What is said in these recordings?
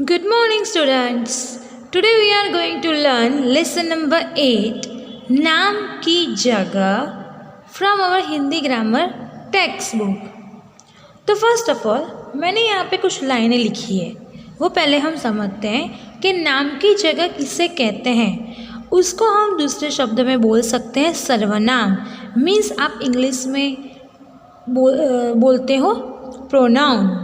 Good morning, students. Today we are going to learn lesson number 8, नाम की जगह from our Hindi grammar text book. तो first of all मैंने यहाँ पे कुछ लाइनें लिखी है, वो पहले हम समझते हैं कि नाम की जगह किसे कहते हैं। उसको हम दूसरे शब्द में बोल सकते हैं सर्वनाम। मीन्स आप इंग्लिश में बोलते हो प्रोनाउन।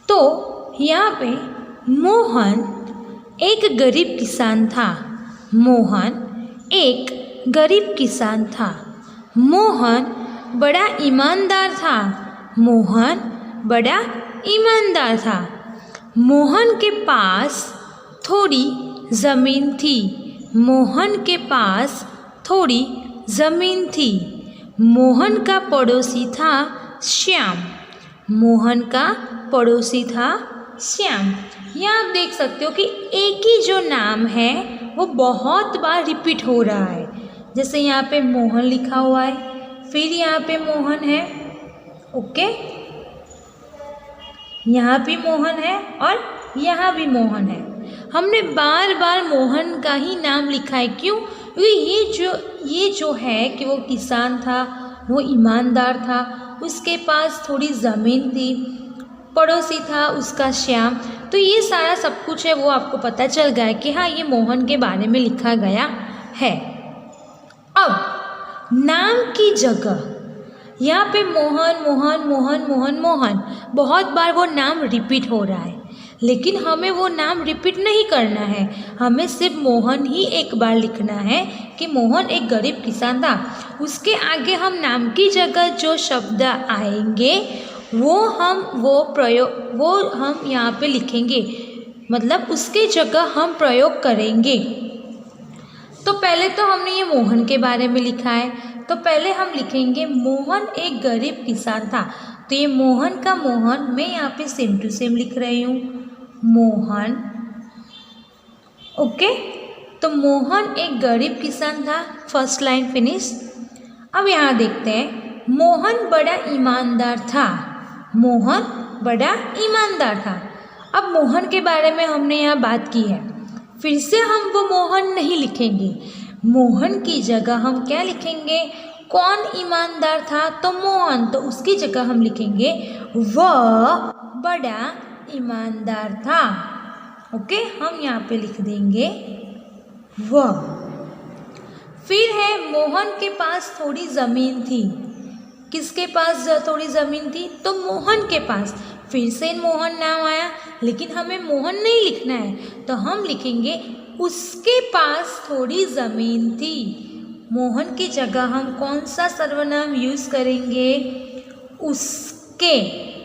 तो यहाँ पे मोहन एक गरीब किसान था। मोहन एक गरीब किसान था। मोहन बड़ा ईमानदार था। मोहन बड़ा ईमानदार था। मोहन के पास थोड़ी ज़मीन थी। मोहन के पास थोड़ी ज़मीन थी। मोहन का पड़ोसी था श्याम। मोहन का पड़ोसी था श्याम। यहाँ आप देख सकते हो कि एक ही जो नाम है वो बहुत बार रिपीट हो रहा है। जैसे यहाँ पे मोहन लिखा हुआ है, फिर यहाँ पे मोहन है, ओके, यहाँ भी मोहन है और यहाँ भी मोहन है। हमने बार बार मोहन का ही नाम लिखा है। क्यों? क्योंकि ये जो है कि वो किसान था, वो ईमानदार था, उसके पास थोड़ी ज़मीन थी, पड़ोसी था उसका श्याम। तो ये सारा सब कुछ है वो आपको पता चल गया कि हाँ ये मोहन के बारे में लिखा गया है। अब नाम की जगह यहाँ पे मोहन मोहन मोहन मोहन मोहन बहुत बार वो नाम रिपीट हो रहा है, लेकिन हमें वो नाम रिपीट नहीं करना है। हमें सिर्फ मोहन ही एक बार लिखना है कि मोहन एक गरीब किसान था। उसके आगे हम नाम की जगह जो शब्द आएंगे वो हम यहाँ पे लिखेंगे, मतलब उसके जगह हम प्रयोग करेंगे। तो पहले तो हमने ये मोहन के बारे में लिखा है, तो पहले हम लिखेंगे मोहन एक गरीब किसान था। तो ये मोहन का मोहन मैं यहाँ पे सेम टू सेम लिख रही हूँ, मोहन, ओके। तो मोहन एक गरीब किसान था, फर्स्ट लाइन फिनिश। अब यहाँ देखते हैं, मोहन बड़ा ईमानदार था। मोहन बड़ा ईमानदार था। अब मोहन के बारे में हमने यहाँ बात की है, फिर से हम वो मोहन नहीं लिखेंगे। मोहन की जगह हम क्या लिखेंगे? कौन ईमानदार था? तो मोहन। तो उसकी जगह हम लिखेंगे वह बड़ा ईमानदार था, ओके। हम यहाँ पे लिख देंगे वह। फिर है मोहन के पास थोड़ी ज़मीन थी। किसके पास थोड़ी ज़मीन थी? तो मोहन के पास। फिर से मोहन नाम आया, लेकिन हमें मोहन नहीं लिखना है, तो हम लिखेंगे उसके पास थोड़ी ज़मीन थी। मोहन की जगह हम कौन सा सर्वनाम यूज़ करेंगे? उसके।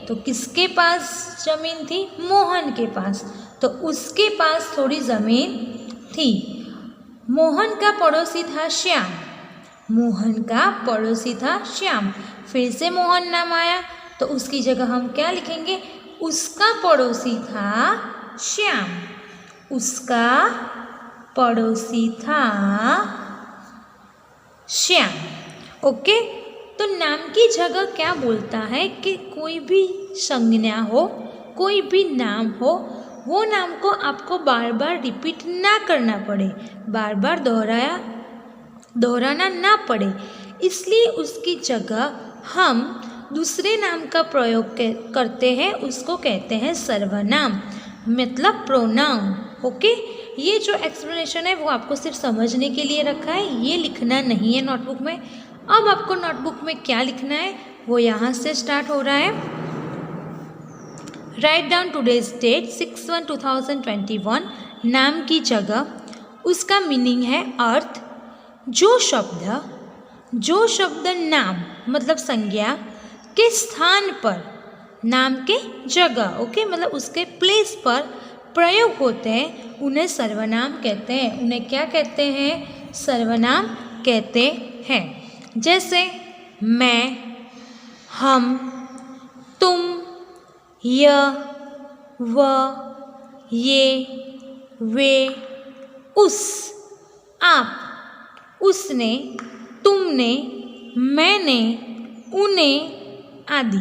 तो किसके पास ज़मीन थी? मोहन के पास। तो उसके पास थोड़ी ज़मीन थी। मोहन का पड़ोसी था श्याम। मोहन का पड़ोसी था श्याम। फिर से मोहन नाम आया, तो उसकी जगह हम क्या लिखेंगे? उसका पड़ोसी था श्याम। उसका पड़ोसी था श्याम, ओके। तो नाम की जगह क्या बोलता है कि कोई भी संज्ञा हो, कोई भी नाम हो, वो नाम को आपको बार बार रिपीट ना करना पड़े, बार बार दोहराना ना पड़े, इसलिए उसकी जगह हम दूसरे नाम का प्रयोग करते हैं, उसको कहते हैं सर्वनाम, मतलब प्रोनाउन, ओके। ये जो एक्सप्लेनेशन है वो आपको सिर्फ समझने के लिए रखा है, ये लिखना नहीं है नोटबुक में। अब आपको नोटबुक में क्या लिखना है वो यहाँ से स्टार्ट हो रहा है। Write down today's date 6/1/2021। नाम की जगह, उसका मीनिंग है अर्थ। जो शब्द नाम मतलब संज्ञा के स्थान पर, नाम के जगह, ओके, मतलब उसके प्लेस पर प्रयोग होते हैं उन्हें सर्वनाम कहते हैं। उन्हें क्या कहते हैं? सर्वनाम कहते हैं। जैसे मैं, हम, तुम, यह, वह, ये, वे, उस, आप, उसने, तुमने, मैंने, उन्हें आदि,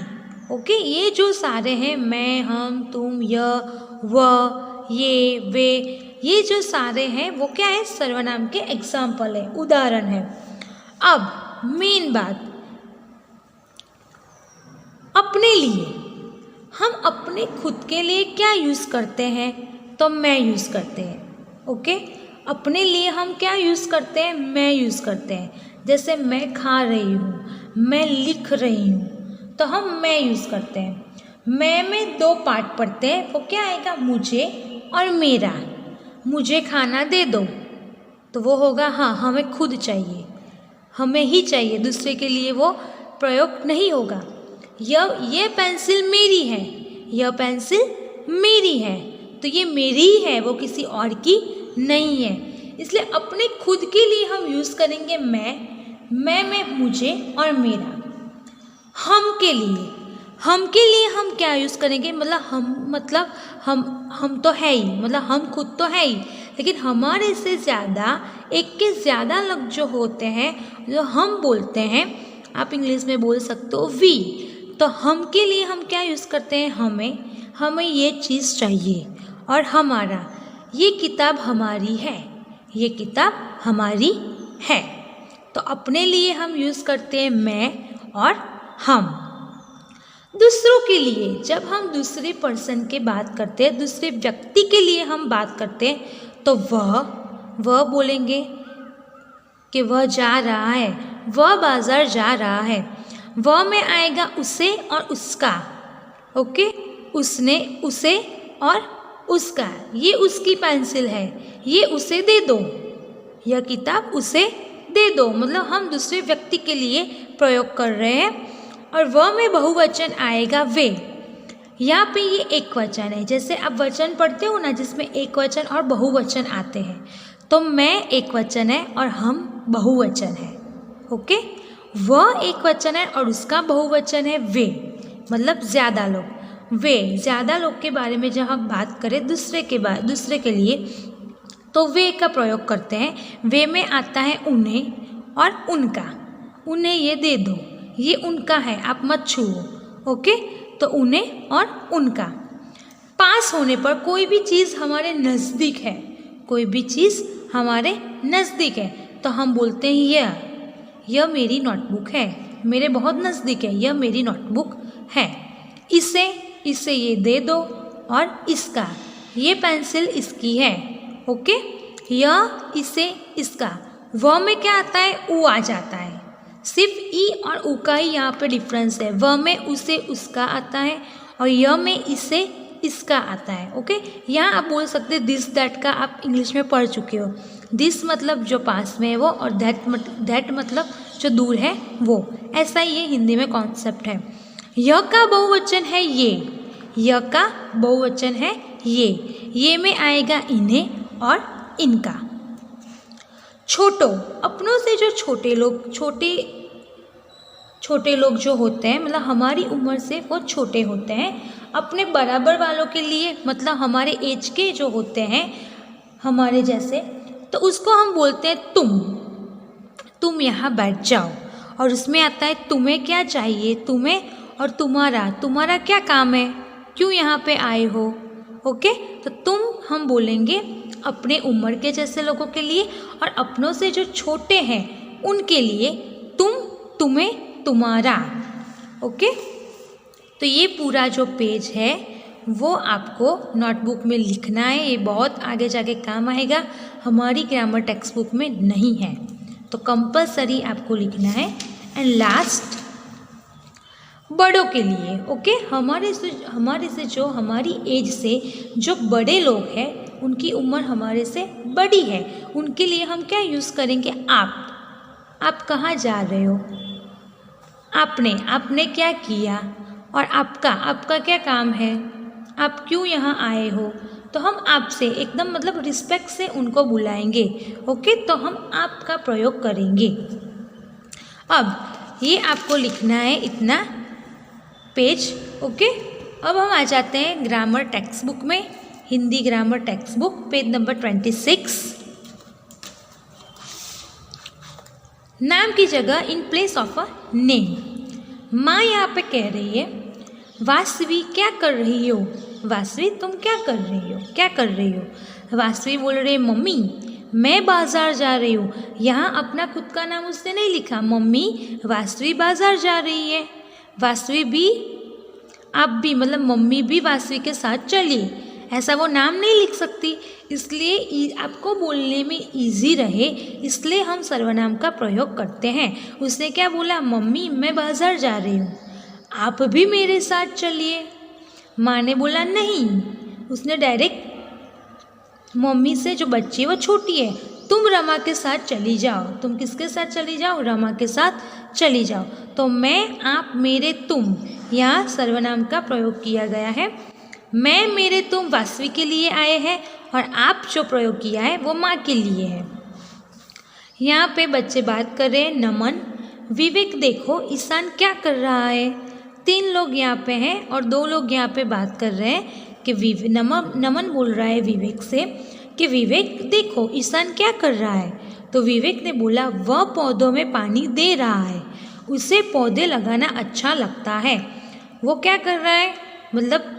ओके, ये जो सारे हैं मैं, हम, तुम, यह, वह, ये, वे, ये जो सारे हैं वो क्या है, सर्वनाम के एग्जाम्पल है, उदाहरण है। अब मेन बात, अपने लिए हम अपने खुद के लिए क्या यूज़ करते हैं, तो मैं यूज़ करते हैं। ओके, अपने लिए हम क्या यूज़ करते हैं, मैं यूज़ करते हैं। जैसे मैं खा रही हूँ, मैं लिख रही हूँ, तो हम मैं यूज़ करते हैं। मैं में दो पार्ट पढ़ते हैं, वो क्या आएगा, मुझे और मेरा। मुझे खाना दे दो, तो वो होगा हाँ, हमें खुद चाहिए, हमें ही चाहिए, दूसरे के लिए वो प्रयोग नहीं होगा। ये पेंसिल मेरी है, यह पेंसिल मेरी है, तो ये मेरी ही है, वो किसी और की नहीं है। इसलिए अपने खुद के लिए हम यूज़ करेंगे मैं में मुझे और मेरा। हम के लिए हम क्या यूज़ करेंगे, मतलब हम तो है ही, मतलब हम खुद तो है ही, लेकिन हमारे से ज़्यादा, एक के ज़्यादा लोग जो होते हैं, जो हम बोलते हैं, आप इंग्लिश में बोल सकते हो वी। तो हम के लिए हम क्या यूज़ करते हैं, हमें ये चीज़ चाहिए, और हमारा, ये किताब हमारी है, ये किताब हमारी है। तो अपने लिए हम यूज़ करते हैं मैं और हम। दूसरों के लिए, जब हम दूसरे पर्सन की बात करते हैं, दूसरे व्यक्ति के लिए हम बात करते हैं, तो वह बोलेंगे कि वह जा रहा है, वह बाज़ार जा रहा है। वह में आएगा उसे और उसका। ओके, उसने, उसे और उसका। ये उसकी पेंसिल है, ये उसे दे दो, यह किताब उसे दे दो, मतलब हम दूसरे व्यक्ति के लिए प्रयोग कर रहे हैं। और वह में बहुवचन आएगा वे। यहाँ पे ये एक वचन है, जैसे आप वचन पढ़ते हो ना जिसमें एक वचन और बहुवचन आते हैं, तो मैं एक वचन है और हम बहुवचन है। ओके, वह एक वचन है और उसका बहुवचन है वे, मतलब ज़्यादा लोग। वे, ज़्यादा लोग के बारे में जब हम बात करें दूसरे के लिए, तो वे का प्रयोग करते हैं। वे में आता है उन्हें और उनका। उन्हें ये दे दो, ये उनका है, आप मत छुओ। ओके, तो उन्हें और उनका। पास होने पर, कोई भी चीज़ हमारे नज़दीक है, कोई भी चीज़ हमारे नज़दीक है, तो हम बोलते हैं यह मेरी नोटबुक है, मेरे बहुत नज़दीक है, यह मेरी नोटबुक है। इसे ये दे दो, और इसका, ये पेंसिल इसकी है। ओके, यह, इसे, इसका। वह में क्या आता है, ऊ आ जाता है, सिर्फ ई और ऊ का ही यहाँ पे डिफरेंस है। वह में उसे, उसका आता है, और यह में इसे, इसका आता है। ओके, यहाँ आप बोल सकते हैं दिस दैट का, आप इंग्लिश में पढ़ चुके हो। दिस मतलब जो पास में है वो, और दैट मतलब जो दूर है वो। ऐसा ही ये हिंदी में कॉन्सेप्ट है। यह का बहुवचन है ये, यह का बहुवचन है ये में आएगा इन्हें और इनका। छोटों, अपनों से जो छोटे लोग जो होते हैं, मतलब हमारी उम्र से वो छोटे होते हैं, अपने बराबर वालों के लिए, मतलब हमारे एज के जो होते हैं हमारे जैसे, तो उसको हम बोलते हैं तुम यहाँ बैठ जाओ। और उसमें आता है तुम्हें क्या चाहिए, तुम्हें और तुम्हारा क्या काम है, क्यों यहाँ पे आए हो। ओके, तो तुम हम बोलेंगे अपने उम्र के जैसे लोगों के लिए, और अपनों से जो छोटे हैं उनके लिए तुम्हें, तुम्हारा। ओके, तो ये पूरा जो पेज है वो आपको नोटबुक में लिखना है। ये बहुत आगे जाके काम आएगा, हमारी ग्रामर टेक्स्ट बुक में नहीं है, तो कंपलसरी आपको लिखना है। एंड लास्ट, बड़ों के लिए। ओके, हमारे से जो हमारी एज से जो बड़े लोग हैं, उनकी उम्र हमारे से बड़ी है, उनके लिए हम क्या यूज़ करेंगे, आप कहाँ जा रहे हो, आपने क्या किया, और आपका क्या काम है, आप क्यों यहाँ आए हो। तो हम आपसे एकदम मतलब रिस्पेक्ट से उनको बुलाएंगे। ओके, तो हम आपका प्रयोग करेंगे। अब ये आपको लिखना है इतना पेज। ओके, अब हम आ जाते हैं ग्रामर टेक्स्ट बुक में, Hindi grammar text book, page number 26। नाम की जगह in place of a name. माँ यहाँ पे कह रही है वासवी क्या कर रही हो? वासवी तुम क्या कर रही हो? क्या कर रही हो? वासवी बोल रही है मम्मी मैं बाज़ार जा रही हूँ। यहाँ अपना खुद का नाम उसने नहीं लिखा, मम्मी वासवी बाज़ार जा रही है। वासवी भी, आप भी, मतलब मम्मी भी वासवी के साथ चलिए, ऐसा वो नाम नहीं लिख सकती, इसलिए आपको बोलने में इजी रहे इसलिए हम सर्वनाम का प्रयोग करते हैं। उसने क्या बोला? मम्मी मैं बाज़ार जा रही हूँ, आप भी मेरे साथ चलिए। माँ ने बोला नहीं, उसने डायरेक्ट मम्मी से, जो बच्ची वो छोटी है, तुम रमा के साथ चली जाओ। तुम किसके साथ चली जाओ? रमा के साथ चली जाओ। तो मैं, आप, मेरे, तुम, यहाँ सर्वनाम का प्रयोग किया गया है। मैं, मेरे, तुम वासवी के लिए आए हैं और आप जो प्रयोग किया है वो माँ के लिए है। यहाँ पे बच्चे बात कर रहे हैं नमन, विवेक देखो ईशान क्या कर रहा है। 3 लोग यहाँ पे हैं और 2 लोग यहाँ पे बात कर रहे हैं कि नमन बोल रहा है विवेक से कि विवेक देखो ईशान क्या कर रहा है। तो विवेक ने बोला वह पौधों में पानी दे रहा है, उसे पौधे लगाना अच्छा लगता है। वो क्या कर रहा है, मतलब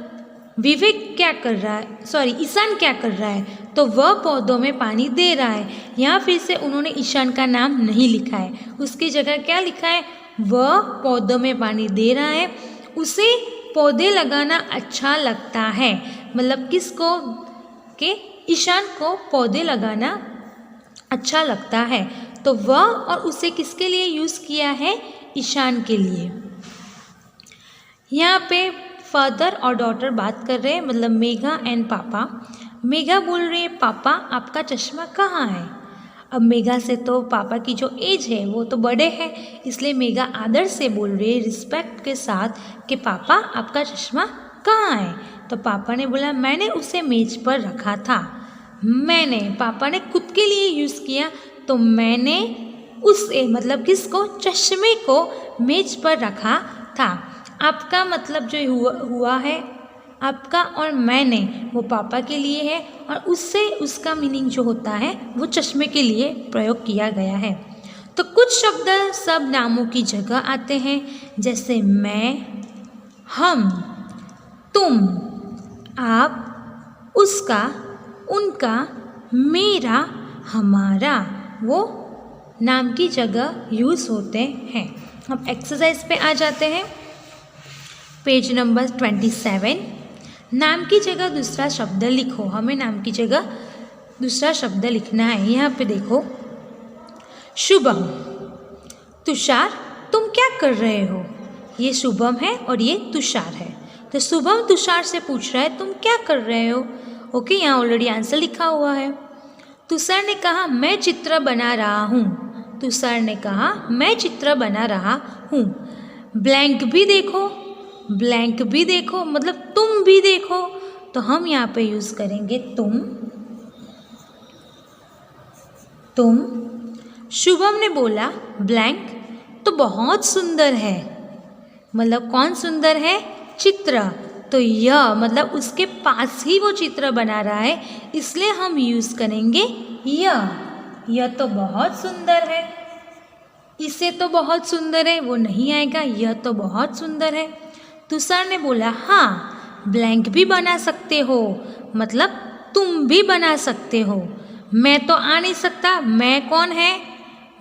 विवेक क्या कर रहा है, सॉरी ईशान क्या कर रहा है, तो वह पौधों में पानी दे रहा है। यहाँ फिर से उन्होंने ईशान का नाम नहीं लिखा है, उसकी जगह क्या लिखा है? वह पौधों में पानी दे रहा है, उसे पौधे लगाना अच्छा लगता है। मतलब किसको? के ईशान को पौधे लगाना अच्छा लगता है। तो वह और उसे किसके लिए यूज़ किया है? ईशान के लिए। यहाँ पे फादर और डॉटर बात कर रहे हैं, मतलब मेघा एंड पापा। मेघा बोल रही है पापा आपका चश्मा कहाँ है? अब मेघा से तो पापा की जो एज है वो तो बड़े हैं, इसलिए मेघा आदर से बोल रही है रिस्पेक्ट के साथ कि पापा आपका चश्मा कहाँ है? तो पापा ने बोला मैंने उसे मेज पर रखा था। मैंने, पापा ने खुद के लिए यूज़ किया, तो मैंने उसे, मतलब किसको? चश्मे को मेज पर रखा था। आपका मतलब जो हुआ है, आपका और मैंने, वो पापा के लिए है और उससे उसका मीनिंग जो होता है वो चश्मे के लिए प्रयोग किया गया है। तो कुछ शब्द सब नामों की जगह आते हैं, जैसे मैं, हम, तुम, आप, उसका, उनका, मेरा, हमारा, वो नाम की जगह यूज़ होते हैं। हम एक्सरसाइज पे आ जाते हैं। Page number 27। नाम की जगह दूसरा शब्द लिखो। हमें नाम की जगह दूसरा शब्द लिखना है। यहाँ पे देखो, शुभम। तुषार तुम क्या कर रहे हो? ये शुभम है और ये तुषार है। तो शुभम तुषार से पूछ रहा है तुम क्या कर रहे हो? ओके, यहाँ ऑलरेडी आंसर लिखा हुआ है। तुषार ने कहा मैं चित्र बना रहा हूँ। तुषार ने कहा मैं चित्र बना रहा हूँ। ब्लैंक भी देखो, ब्लैंक भी देखो, मतलब तुम भी देखो, तो हम यहाँ पे यूज़ करेंगे तुम। शुभम ने बोला ब्लैंक तो बहुत सुंदर है। मतलब कौन सुंदर है? चित्र। तो यह, मतलब उसके पास ही वो चित्र बना रहा है, इसलिए हम यूज़ करेंगे यह तो बहुत सुंदर है। इसे तो बहुत सुंदर है वो नहीं आएगा, यह तो बहुत सुंदर है। तुषार ने बोला हाँ ब्लैंक भी बना सकते हो, मतलब तुम भी बना सकते हो। मैं तो आ नहीं सकता, मैं कौन है?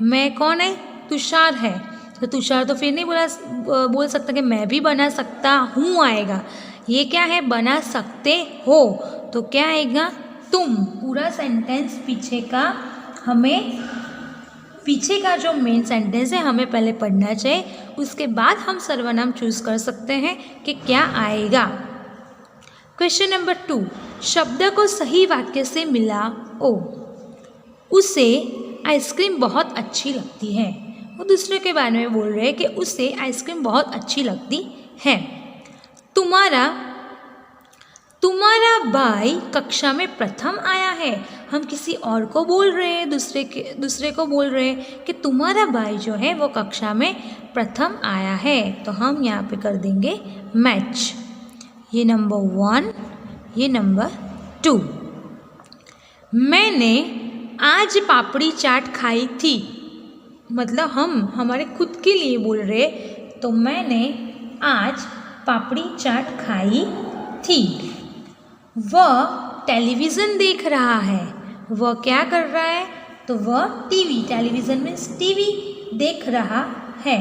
मैं कौन है? तुषार है। तो तुषार तो फिर नहीं बोल सकता कि मैं भी बना सकता हूँ आएगा। ये क्या है? बना सकते हो, तो क्या आएगा? तुम। पूरा सेंटेंस पीछे का जो मेन सेंटेंस है हमें पहले पढ़ना चाहिए, उसके बाद हम सर्वनाम चूज कर सकते हैं कि क्या आएगा। क्वेश्चन नंबर 2, शब्द को सही वाक्य से मिलाओ। उसे आइसक्रीम बहुत अच्छी लगती है। वो दूसरे के बारे में बोल रहे हैं कि उसे आइसक्रीम बहुत अच्छी लगती है। तुम्हारा भाई कक्षा में प्रथम आया है। हम किसी और को बोल रहे हैं, दूसरे को बोल रहे हैं कि तुम्हारा भाई जो है वो कक्षा में प्रथम आया है। तो हम यहाँ पे कर देंगे मैच। ये नंबर 1, ये नंबर 2। मैंने आज पापड़ी चाट खाई थी। मतलब हम हमारे खुद के लिए बोल रहे, तो मैंने आज पापड़ी चाट खाई थी। वह टेलीविज़न देख रहा है। वह क्या कर रहा है? तो वह टीवी, टेलीविज़न मीन्स टीवी देख रहा है।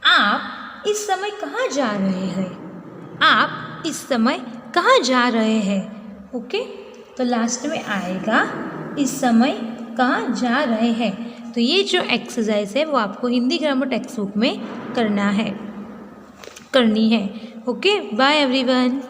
आप इस समय कहाँ जा रहे हैं? आप इस समय कहाँ जा रहे हैं? ओके, तो लास्ट में आएगा इस समय कहाँ जा रहे हैं। तो ये जो एक्सरसाइज है वो आपको हिंदी ग्रामर टेक्स्ट बुक में करनी है। Okay, bye everyone.